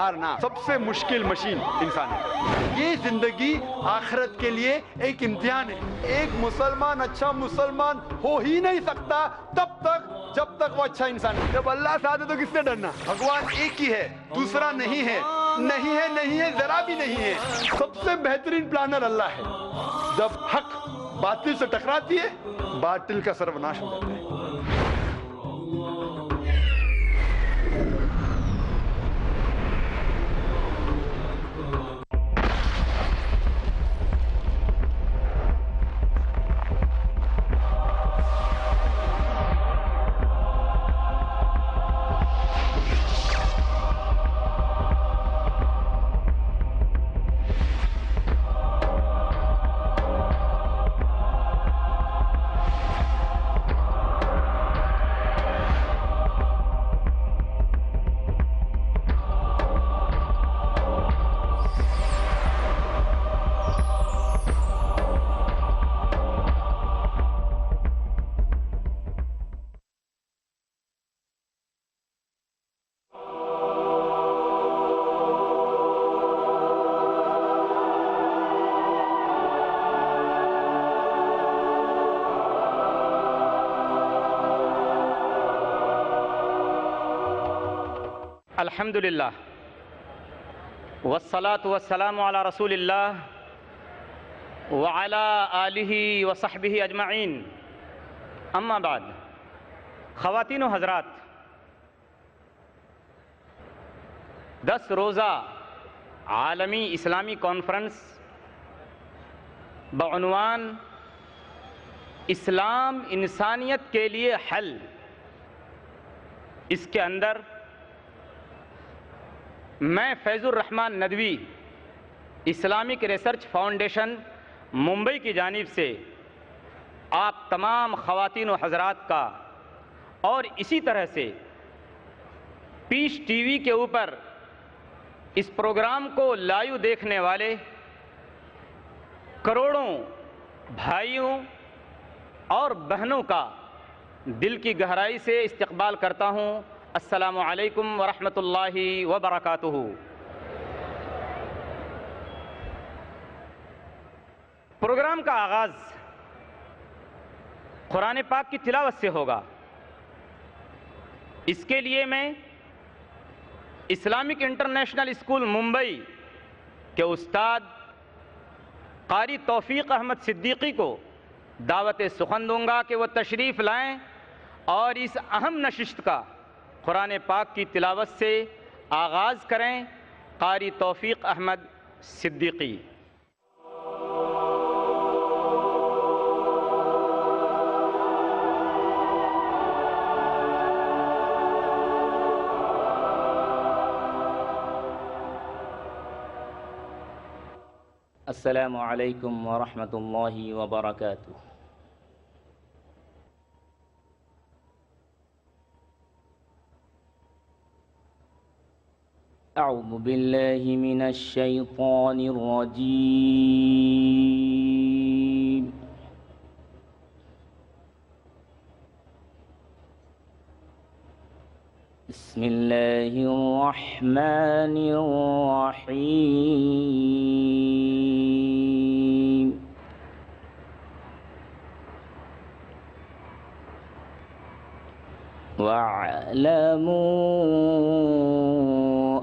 سب سے مشکل مشین انسان ہے۔ یہ زندگی آخرت کے لیے ایک امتحان ہے۔ ایک مسلمان اچھا مسلمان ہو ہی نہیں سکتا جب تک وہ اچھا انسان ہے۔ جب اللہ سے آتے تو کس سے ڈرنا؟ بھگوان ایک ہی ہے، دوسرا نہیں ہے، نہیں ہے، ذرا بھی نہیں ہے۔ سب سے بہترین پلانر اللہ ہے۔ جب حق باطل سے ٹکراتی ہے، باطل کا سروناش ہو جاتا ہے۔ الحمدللہ والصلاة والسلام علی رسول اللہ وعلی آلہ وصحبہ اجمعین، اما بعد۔ خواتین و حضرات، 10 روزہ عالمی اسلامی کانفرنس بعنوان اسلام انسانیت کے لیے حل، اس کے اندر میں Faiz ur Rahman Nadvi Islamic research foundation Mumbai کی جانب سے آپ تمام خواتین و حضرات کا، اور اسی طرح سے پیش ٹی وی کے اوپر اس پروگرام کو لائیو دیکھنے والے کروڑوں بھائیوں اور بہنوں کا دل کی گہرائی سے استقبال کرتا ہوں۔ السلام علیکم ورحمۃ اللہ وبرکاتہ۔ پروگرام کا آغاز قرآن پاک کی تلاوت سے ہوگا۔ اس کے لیے میں اسلامک انٹرنیشنل اسکول ممبئی کے استاد قاری توفیق احمد صدیقی کو دعوت سخن دوں گا کہ وہ تشریف لائیں اور اس اہم نشست کا قرآن پاک کی تلاوت سے آغاز کریں۔ قاری توفیق احمد صدیقی۔ السلام علیکم ورحمۃ اللہ وبرکاتہ۔ اعوذ باللہ من الشیطان الرجیم۔ بسم اللہ الرحمن الرحیم۔ وَاعْلَمُوا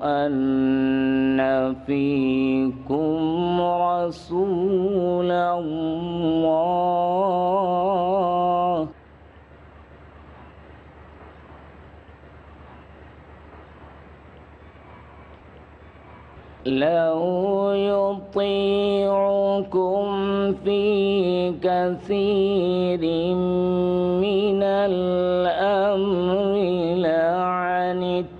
أَنَّ فِيكُمْ رَسُولَ اللَّهِ لَوْ يُطِيعُكُمْ فِي كَثِيرٍ مِّنَ الْأَمْرِ لَعَنِتُّمْ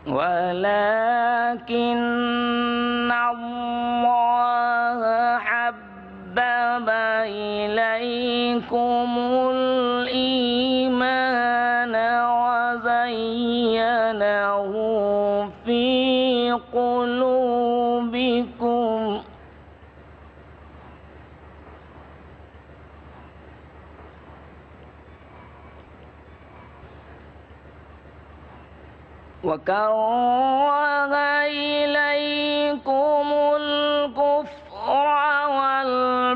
وَلَكِنَّ اللَّهَ حَبَّبَ إِلَيْكُمُ الْإِيمَانَ وَزَيَّنَهُ فِي قُلُوبِكُمْ وكره إليكم الكفر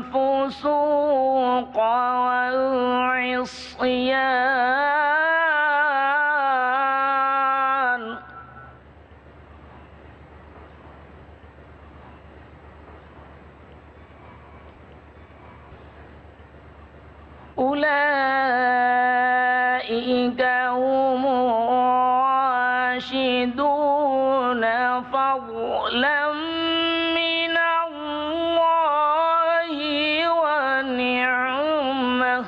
والفسوق والعصيان أولئك هم الراشدون فضلا من الله ونعمة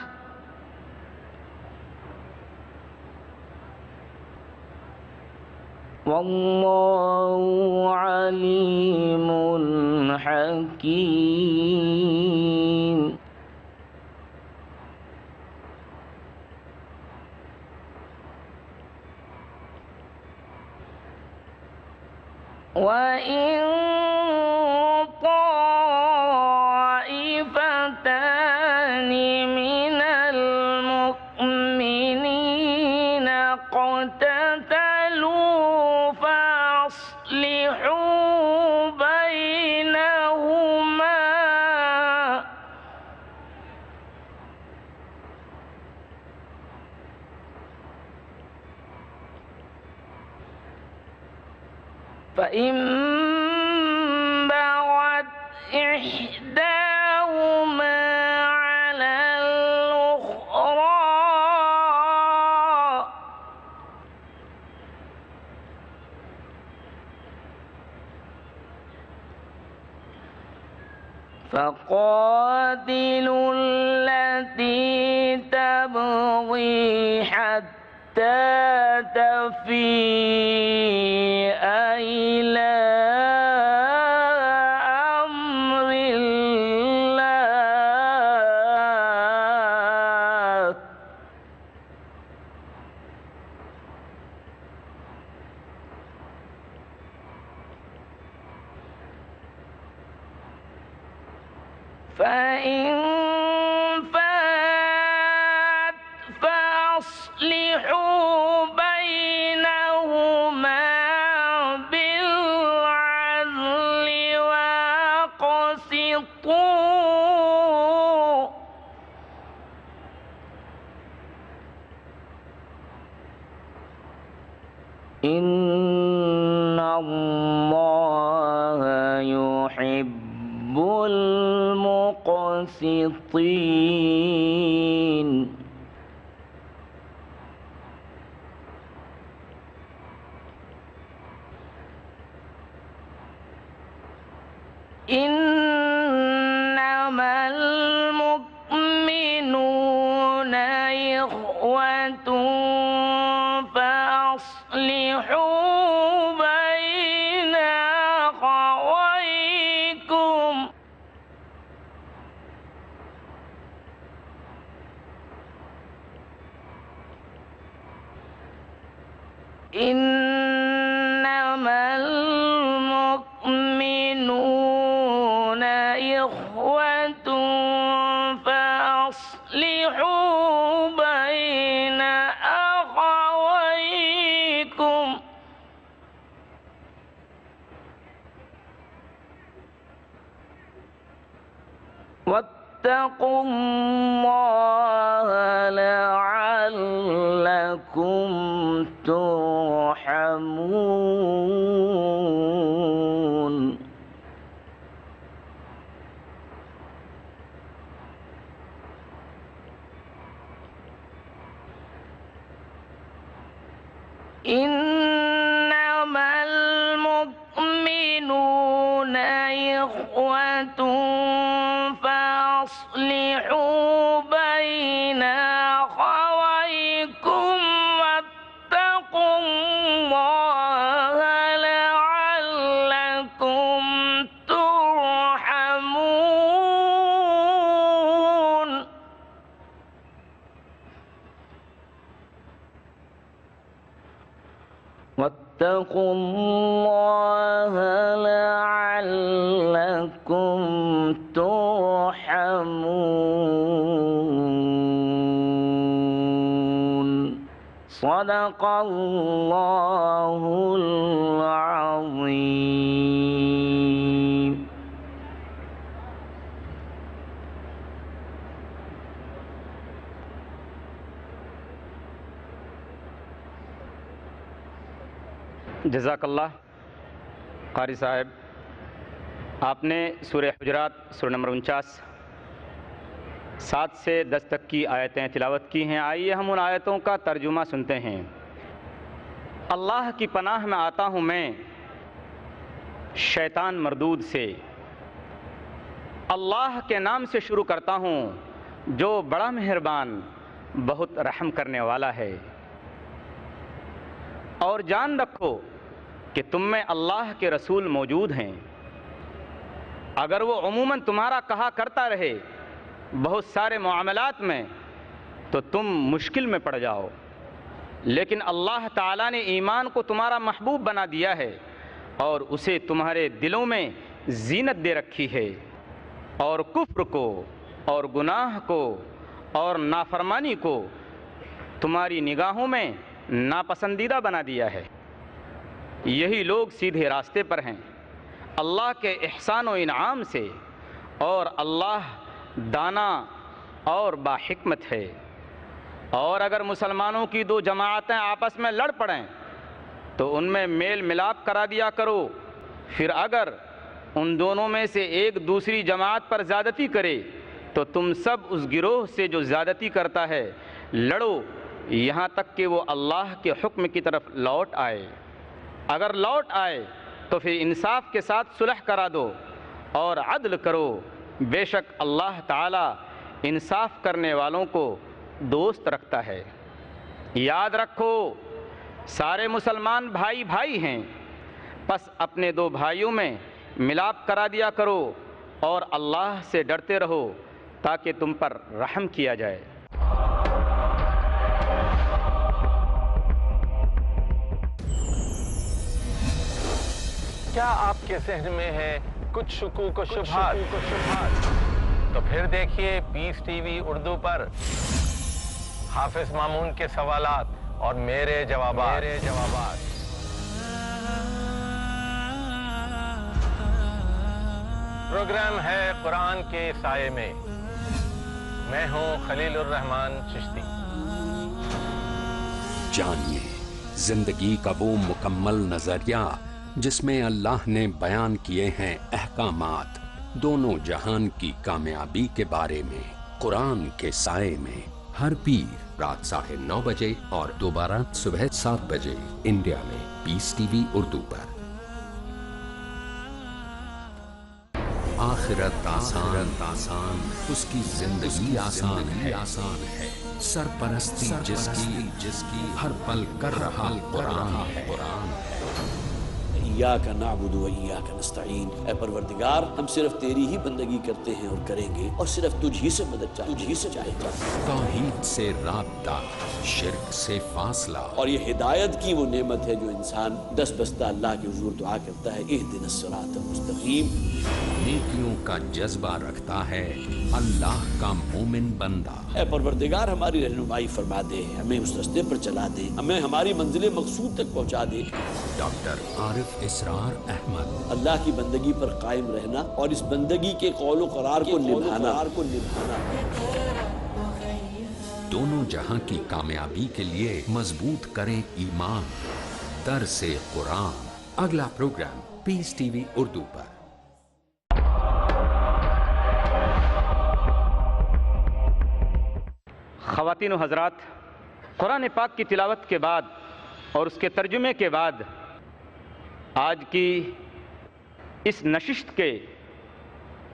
والله عليم حكيم. وإن طائفتان من المؤمنين اقتتلوا فأصلحوا بينهما فإن بغت إحداهما على الأخرى فقاتلوا التي تبغي حتى تفيء إلى أمر الله فإن فات فأصلحوا بينهما بالعدل وأقسطوا إن الله يحب المقسطين. إنما المؤمنون إخوة فأصلحوا بين أخويكم إنما المؤمنون إخوة فأصلحوا بين أخويكم واتقوا الله لعلكم ترحمون. إنما المؤمنون إخوة فأصلحوا بين أخويكم واتقوا الله لعلكم ترحمون. واتقوا الله لعلكم ترحمون. صدق اللہ العظیم. جزاک اللہ. قاری صاحب، آپ نے سورہ حجرات سورہ نمبر 49 7 سے 10 تک کی آیتیں تلاوت کی ہیں. آئیے ہم ان آیتوں کا ترجمہ سنتے ہیں. اللہ کی پناہ میں آتا ہوں میں شیطان مردود سے. اللہ کے نام سے شروع کرتا ہوں جو بڑا مہربان بہت رحم کرنے والا ہے. اور جان رکھو کہ تم میں اللہ کے رسول موجود ہیں. اگر وہ عموماً تمہارا کہا کرتا رہے بہت سارے معاملات میں تو تم مشکل میں پڑ جاؤ، لیکن اللہ تعالیٰ نے ایمان کو تمہارا محبوب بنا دیا ہے اور اسے تمہارے دلوں میں زینت دے رکھی ہے، اور کفر کو اور گناہ کو اور نافرمانی کو تمہاری نگاہوں میں ناپسندیدہ بنا دیا ہے. یہی لوگ سیدھے راستے پر ہیں اللہ کے احسان و انعام سے، اور اللہ دانا اور باحکمت ہے. اور اگر مسلمانوں کی دو جماعتیں آپس میں لڑ پڑیں تو ان میں میل ملاپ کرا دیا کرو. پھر اگر ان دونوں میں سے ایک دوسری جماعت پر زیادتی کرے تو تم سب اس گروہ سے جو زیادتی کرتا ہے لڑو یہاں تک کہ وہ اللہ کے حکم کی طرف لوٹ آئے. اگر لوٹ آئے تو پھر انصاف کے ساتھ صلح کرا دو اور عدل کرو. بے شک اللہ تعالیٰ انصاف کرنے والوں کو دوست رکھتا ہے. یاد رکھو سارے مسلمان بھائی بھائی ہیں، پس اپنے دو بھائیوں میں ملاپ کرا دیا کرو اور اللہ سے ڈرتے رہو تاکہ تم پر رحم کیا جائے. کیا آپ کے ذہن میں ہے کچھ شکوک و شبہات؟ تو پھر دیکھیے پیس ٹی وی اردو پر حافظ مامون کے سوالات اور میرے جوابات. پروگرام ہے قرآن کے سائے میں. میں ہوں خلیل الرحمان چشتی. جانیے زندگی کا وہ مکمل نظریہ جس میں اللہ نے بیان کیے ہیں احکامات دونوں جہان کی کامیابی کے بارے میں. قرآن کے سائے میں ہر پیر رات 9:30 بجے اور دوبارہ صبح 7 بجے انڈیا میں پیس ٹی وی اردو پر. آخرت آسان اس کی زندگی آسان ہے. سرپرستی جس کی ہر پل کر رہا قرآن ہے. ایاک نعبد و ایاک نستعین. اے پروردگار ہم صرف تیری ہی بندگی کرتے ہیں اور کریں گے، اور صرف تجھ ہی سے مدد چاہتے ہیں. توحید سے رابطہ، شرک سے فاصلہ، اور یہ ہدایت کی وہ نعمت ہے جو انسان دس بستہ اللہ کے حضور دعا کرتا ہے اہدنا الصراط المستقیم. نیکیوں کا جذبہ رکھتا ہے اللہ کا مومن بندہ. اے پروردگار ہماری رہنمائی فرما دے، ہمیں اس راستے پر چلا دے، ہمیں ہماری منزل مقصود تک پہنچا دے. ڈاکٹر عارف اسرار احمد. اللہ کی بندگی پر قائم رہنا اور اس بندگی کے قول و قرار کو نبھانا. دونوں جہاں کی کامیابی کے لیے مضبوط کریں ایمان. درس قرآن اگلا پروگرام پیس ٹی وی اردو پر. خواتین و حضرات، قرآن پاک کی تلاوت کے بعد اور اس کے ترجمے کے بعد آج کی اس نشست کے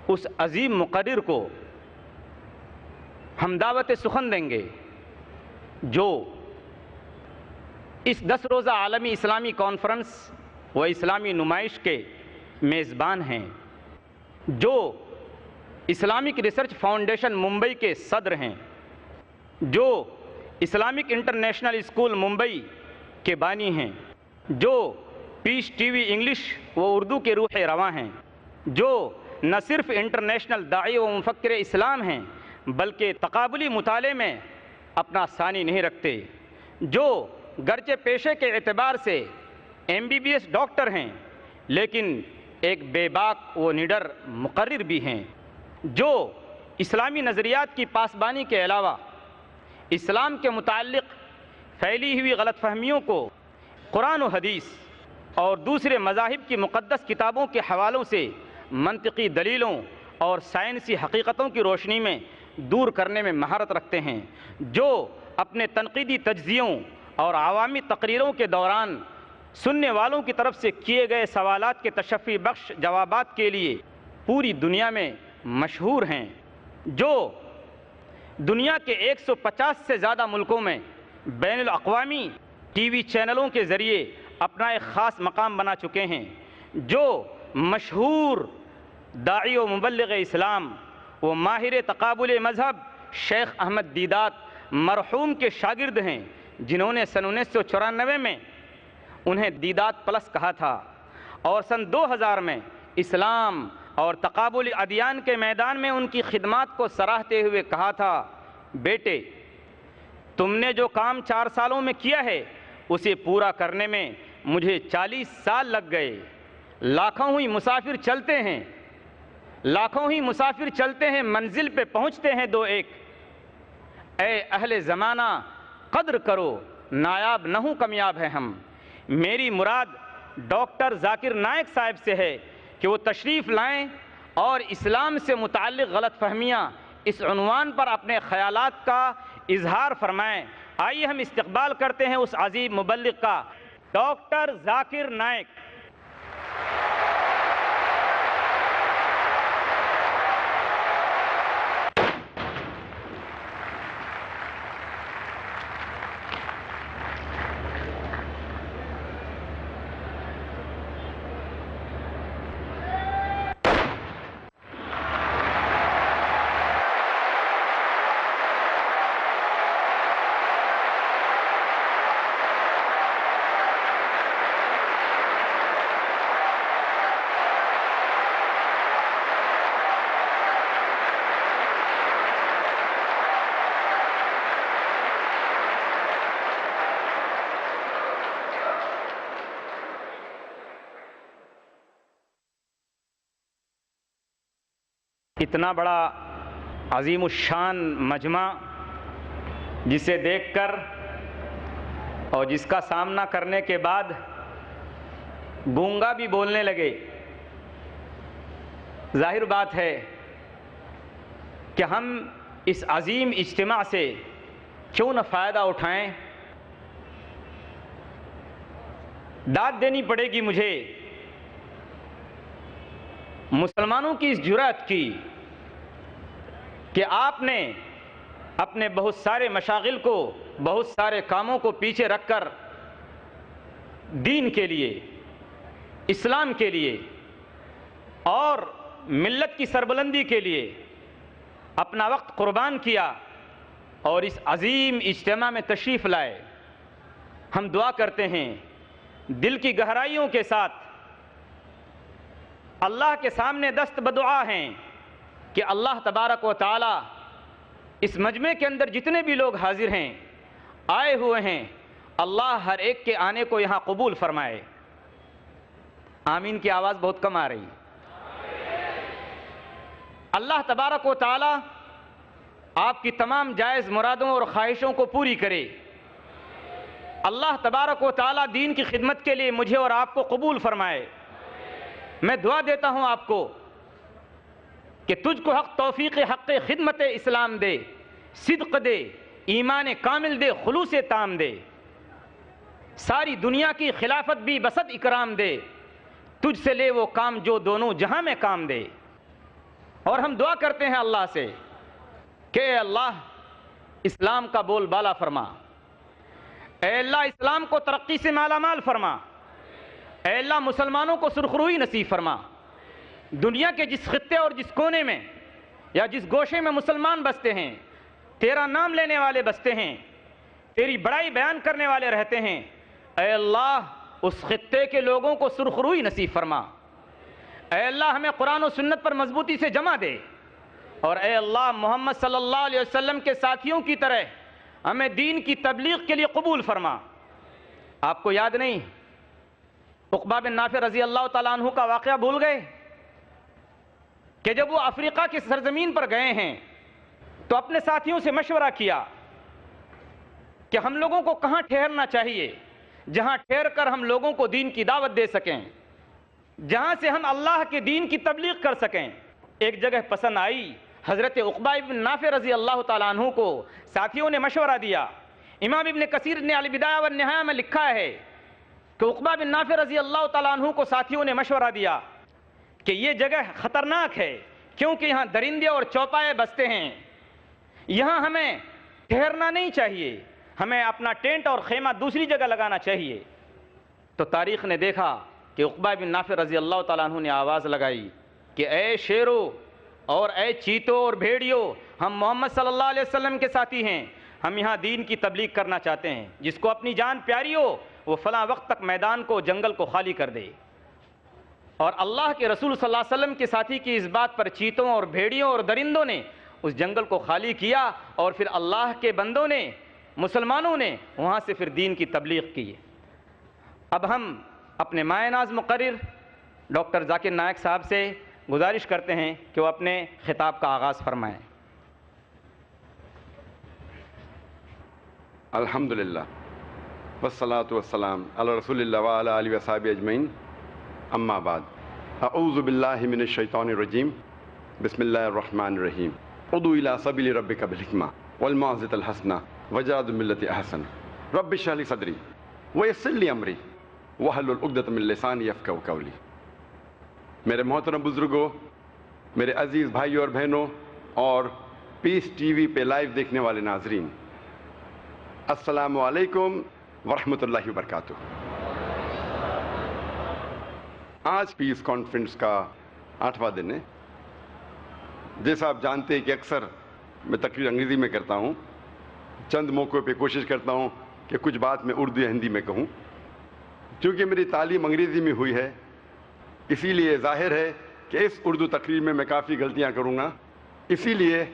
اس عظیم مقرر کو ہم دعوت سخن دیں گے جو اس 10 روزہ عالمی اسلامی کانفرنس و اسلامی نمائش کے میزبان ہیں، جو اسلامک ریسرچ فاؤنڈیشن ممبئی کے صدر ہیں، جو اسلامک انٹرنیشنل اسکول ممبئی کے بانی ہیں، جو پیس ٹی وی انگلش و اردو کے روح رواں ہیں، جو نہ صرف انٹرنیشنل داعی و مفکر اسلام ہیں بلکہ تقابلی مطالعے میں اپنا ثانی نہیں رکھتے، جو گرچہ پیشے کے اعتبار سے MBBS ڈاکٹر ہیں لیکن ایک بے باک و نڈر مقرر بھی ہیں، جو اسلامی نظریات کی پاسبانی کے علاوہ اسلام کے متعلق پھیلی ہوئی غلط فہمیوں کو قرآن و حدیث اور دوسرے مذاہب کی مقدس کتابوں کے حوالوں سے منطقی دلیلوں اور سائنسی حقیقتوں کی روشنی میں دور کرنے میں مہارت رکھتے ہیں، جو اپنے تنقیدی تجزیوں اور عوامی تقریروں کے دوران سننے والوں کی طرف سے کیے گئے سوالات کے تشفی بخش جوابات کے لیے پوری دنیا میں مشہور ہیں، جو دنیا کے 150 سے زیادہ ملکوں میں بین الاقوامی ٹی وی چینلوں کے ذریعے اپنا ایک خاص مقام بنا چکے ہیں، جو مشہور داعی و مبلغ اسلام و ماہر تقابل مذہب شیخ احمد دیدات مرحوم کے شاگرد ہیں، جنہوں نے سن 1994 میں انہیں دیدات پلس کہا تھا، اور سن 2000 میں اسلام اور تقابل ادیان کے میدان میں ان کی خدمات کو سراہتے ہوئے کہا تھا، بیٹے تم نے جو کام 4 سالوں میں کیا ہے اسے پورا کرنے میں مجھے 40 سال لگ گئے، لاکھوں ہی مسافر چلتے ہیں منزل پہ پہنچتے ہیں 2-1، اے اہل زمانہ قدر کرو نایاب نہ ہوں کمیاب ہے ہم۔ میری مراد ڈاکٹر ذاکر نائک صاحب سے ہے کہ وہ تشریف لائیں اور اسلام سے متعلق غلط فہمیاں اس عنوان پر اپنے خیالات کا اظہار فرمائیں۔ آئیے ہم استقبال کرتے ہیں اس عظیم مبلغ کا، ڈاکٹر ذاکر نائک۔ اتنا بڑا عظیم الشان مجمع جسے دیکھ کر اور جس کا سامنا کرنے کے بعد گونگا بھی بولنے لگے، ظاہر بات ہے کہ ہم اس عظیم اجتماع سے کیوں نہ فائدہ اٹھائیں۔ داد دینی پڑے گی مجھے مسلمانوں کی اس جرأت کی کہ آپ نے اپنے بہت سارے مشاغل کو، بہت سارے کاموں کو پیچھے رکھ کر دین کے لیے، اسلام کے لیے اور ملت کی سربلندی کے لیے اپنا وقت قربان کیا اور اس عظیم اجتماع میں تشریف لائے۔ ہم دعا کرتے ہیں دل کی گہرائیوں کے ساتھ، اللہ کے سامنے دست بدعا ہیں کہ اللہ تبارک و تعالی اس مجمع کے اندر جتنے بھی لوگ حاضر ہیں، آئے ہوئے ہیں، اللہ ہر ایک کے آنے کو یہاں قبول فرمائے۔ آمین کی آواز بہت کم آ رہی۔ اللہ تبارک و تعالی آپ کی تمام جائز مرادوں اور خواہشوں کو پوری کرے۔ اللہ تبارک و تعالی دین کی خدمت کے لیے مجھے اور آپ کو قبول فرمائے۔ میں دعا دیتا ہوں آپ کو کہ تجھ کو حق توفیق حق خدمت اسلام دے، صدق دے، ایمان کامل دے، خلوص تام دے، ساری دنیا کی خلافت بھی بسط اکرام دے، تجھ سے لے وہ کام جو دونوں جہاں میں کام دے۔ اور ہم دعا کرتے ہیں اللہ سے کہ اے اللہ اسلام کا بول بالا فرما، اے اللہ اسلام کو ترقی سے مالا مال فرما، اے اللہ مسلمانوں کو سرخروئی نصیب فرما۔ دنیا کے جس خطے اور جس کونے میں یا جس گوشے میں مسلمان بستے ہیں، تیرا نام لینے والے بستے ہیں، تیری بڑائی بیان کرنے والے رہتے ہیں، اے اللہ اس خطے کے لوگوں کو سرخروئی نصیب فرما۔ اے اللہ ہمیں قرآن و سنت پر مضبوطی سے جمع دے، اور اے اللہ محمد صلی اللہ علیہ وسلم کے ساتھیوں کی طرح ہمیں دین کی تبلیغ کے لیے قبول فرما۔ آپ کو یاد نہیں عقبہ بن نافع رضی اللہ تعالیٰ عنہ کا واقعہ بھول گئے کہ جب وہ افریقہ کی سرزمین پر گئے ہیں تو اپنے ساتھیوں سے مشورہ کیا کہ ہم لوگوں کو کہاں ٹھہرنا چاہیے جہاں ٹھہر کر ہم لوگوں کو دین کی دعوت دے سکیں، جہاں سے ہم اللہ کے دین کی تبلیغ کر سکیں۔ ایک جگہ پسند آئی، حضرت عقبہ بن نافع رضی اللہ تعالیٰ عنہ کو ساتھیوں نے مشورہ دیا۔ امام ابن کثیر نے البدایہ والنہایہ میں لکھا ہے کہ عقبہ بن نافع رضی اللہ تعالیٰ عنہ کو ساتھیوں نے مشورہ دیا کہ یہ جگہ خطرناک ہے کیونکہ یہاں درندے اور چوپائے بستے ہیں، یہاں ہمیں ٹھہرنا نہیں چاہیے، ہمیں اپنا ٹینٹ اور خیمہ دوسری جگہ لگانا چاہیے۔ تو تاریخ نے دیکھا کہ عقبہ بن نافع رضی اللہ تعالیٰ عنہ نے آواز لگائی کہ اے شیرو اور اے چیتو اور بھیڑیو، ہم محمد صلی اللہ علیہ وسلم کے ساتھی ہیں، ہم یہاں دین کی تبلیغ کرنا چاہتے ہیں، جس کو اپنی جان پیاری ہو وہ فلاں وقت تک میدان کو جنگل کو خالی کر دے۔ اور اللہ کے رسول صلی اللہ علیہ وسلم کے ساتھی کی اس بات پر چیتوں اور بھیڑیوں اور درندوں نے اس جنگل کو خالی کیا، اور پھر اللہ کے بندوں نے، مسلمانوں نے وہاں سے پھر دین کی تبلیغ کی۔ اب ہم اپنے مائع ناز مقرر ڈاکٹر ذاکر نائک صاحب سے گزارش کرتے ہیں کہ وہ اپنے خطاب کا آغاز فرمائیں۔ الحمدللہ والصلاة والسلام علی رسول اللہ وعلی آلہ وصحبہ اجمعین، اما بعد، اعوذ باللہ من الشیطان الرجیم، بسم اللہ الرحمن الرحیم، ادعو الی سبیل ربک بالحکمہ والموعظۃ الحسنہ وجاہد باللتی احسن، رب اشرح لی صدری ویسر لی امری واحلل عقدۃ من لسانی یفقہوا قولی۔ میرے محترم بزرگوں، میرے عزیز بھائیوں اور بہنوں، اور پیس ٹی وی پہ لائیو دیکھنے والے ناظرین، السلام علیکم ورحمۃ اللہ وبرکاتہ۔ آج پیس کانفرنس کا 8واں دن ہے۔ جیسا آپ جانتے ہیں کہ اکثر میں تقریر انگریزی میں کرتا ہوں، چند موقعوں پہ کوشش کرتا ہوں کہ کچھ بات میں اردو یا ہندی میں کہوں۔ چونکہ میری تعلیم انگریزی میں ہوئی ہے، اسی لیے ظاہر ہے کہ اس اردو تقریر میں کافی غلطیاں کروں گا۔ اسی لیے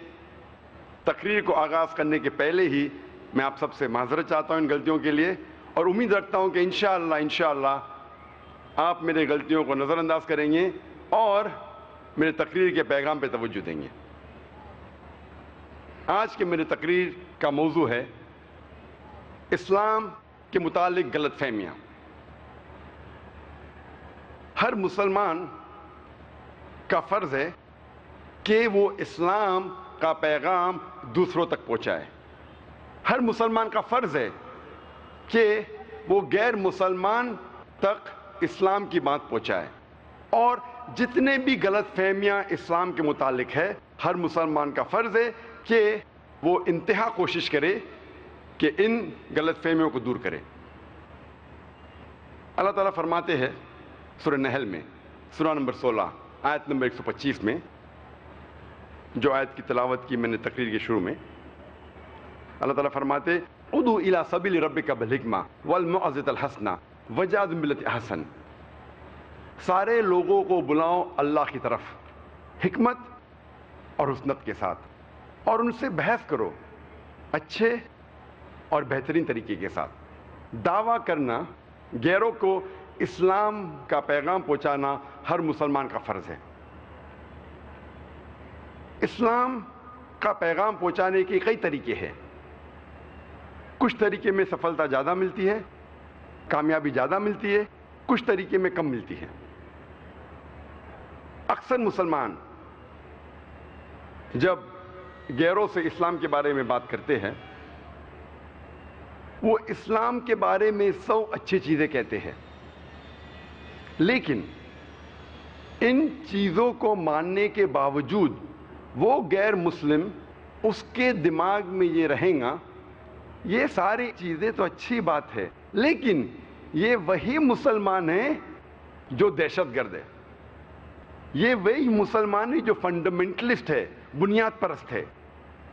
تقریر کو آغاز کرنے کے پہلے ہی میں آپ سب سے معذرت چاہتا ہوں ان غلطیوں کے لیے، اور امید رکھتا ہوں کہ انشاءاللہ آپ میرے غلطیوں کو نظر انداز کریں گے اور میرے تقریر کے پیغام پہ توجہ دیں گے۔ آج کے میرے تقریر کا موضوع ہے اسلام کے متعلق غلط فہمیاں۔ ہر مسلمان کا فرض ہے کہ وہ اسلام کا پیغام دوسروں تک پہنچائے۔ ہر مسلمان کا فرض ہے کہ وہ غیر مسلمان تک اسلام کی بات پہنچائے، اور جتنے بھی غلط فہمیاں اسلام کے متعلق ہے، ہر مسلمان کا فرض ہے کہ وہ انتہا کوشش کرے کہ ان غلط فہمیوں کو دور کرے۔ اللہ تعالیٰ فرماتے ہیں سورہ نحل میں، سورہ نمبر 16 آیت نمبر 125 میں، جو آیت کی تلاوت کی میں نے تقریر کے شروع میں، اللہ تعالیٰ فرماتے ادعو الی سبیل ربک بالحکمہ والموعظۃ الحسنہ وجاہد باللتی احسن، سارے لوگوں کو بلاؤ اللہ کی طرف حکمت اور حسنت کے ساتھ، اور ان سے بحث کرو اچھے اور بہترین طریقے کے ساتھ۔ دعویٰ کرنا، غیروں کو اسلام کا پیغام پہنچانا ہر مسلمان کا فرض ہے۔ اسلام کا پیغام پہنچانے کے کئی طریقے ہیں۔ کچھ طریقے میں سفلتا زیادہ ملتی ہے، کامیابی زیادہ ملتی ہے، کچھ طریقے میں کم ملتی ہے۔ اکثر مسلمان جب غیروں سے اسلام کے بارے میں بات کرتے ہیں، وہ اسلام کے بارے میں 100 اچھی چیزیں کہتے ہیں، لیکن ان چیزوں کو ماننے کے باوجود وہ غیر مسلم، اس کے دماغ میں یہ رہیں گا یہ ساری چیزیں تو اچھی بات ہے، لیکن یہ وہی مسلمان ہیں جو دہشت گرد ہے، یہ وہی مسلمان ہے جو فنڈامنٹلسٹ ہے، بنیاد پرست ہے،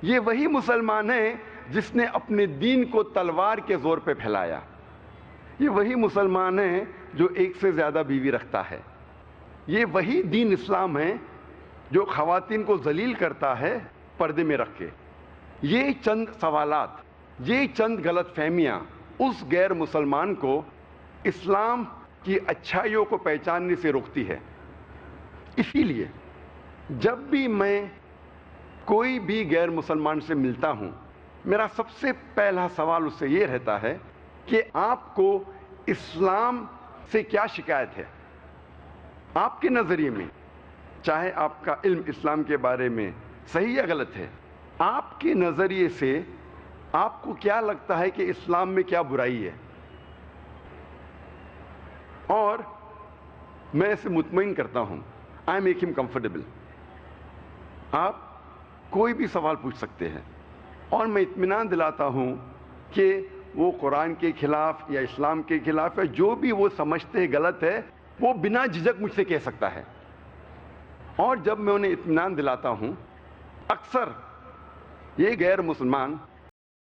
یہ وہی مسلمان ہے جس نے اپنے دین کو تلوار کے زور پہ پھیلایا، یہ وہی مسلمان ہے جو ایک سے زیادہ بیوی رکھتا ہے، یہ وہی دین اسلام ہے جو خواتین کو ذلیل کرتا ہے پردے میں رکھ کے۔ یہ چند سوالات یہ چند غلط فہمیاں اس غیر مسلمان کو اسلام کی اچھائیوں کو پہچاننے سے روکتی ہے. اسی لیے جب بھی میں کوئی بھی غیر مسلمان سے ملتا ہوں، میرا سب سے پہلا سوال اس سے یہ رہتا ہے کہ آپ کو اسلام سے کیا شکایت ہے؟ آپ کے نظریے میں، چاہے آپ کا علم اسلام کے بارے میں صحیح یا غلط ہے، آپ کے نظریے سے آپ کو کیا لگتا ہے کہ اسلام میں کیا برائی ہے؟ اور میں اسے مطمئن کرتا ہوں. آئی میک ہم کمفرٹیبل. آپ کوئی بھی سوال پوچھ سکتے ہیں اور میں اطمینان دلاتا ہوں کہ وہ قرآن کے خلاف یا اسلام کے خلاف ہے. جو بھی وہ سمجھتے ہیں غلط ہے، وہ بنا جھجک مجھ سے کہہ سکتا ہے. اور جب میں انہیں اطمینان دلاتا ہوں، اکثر یہ غیر مسلمان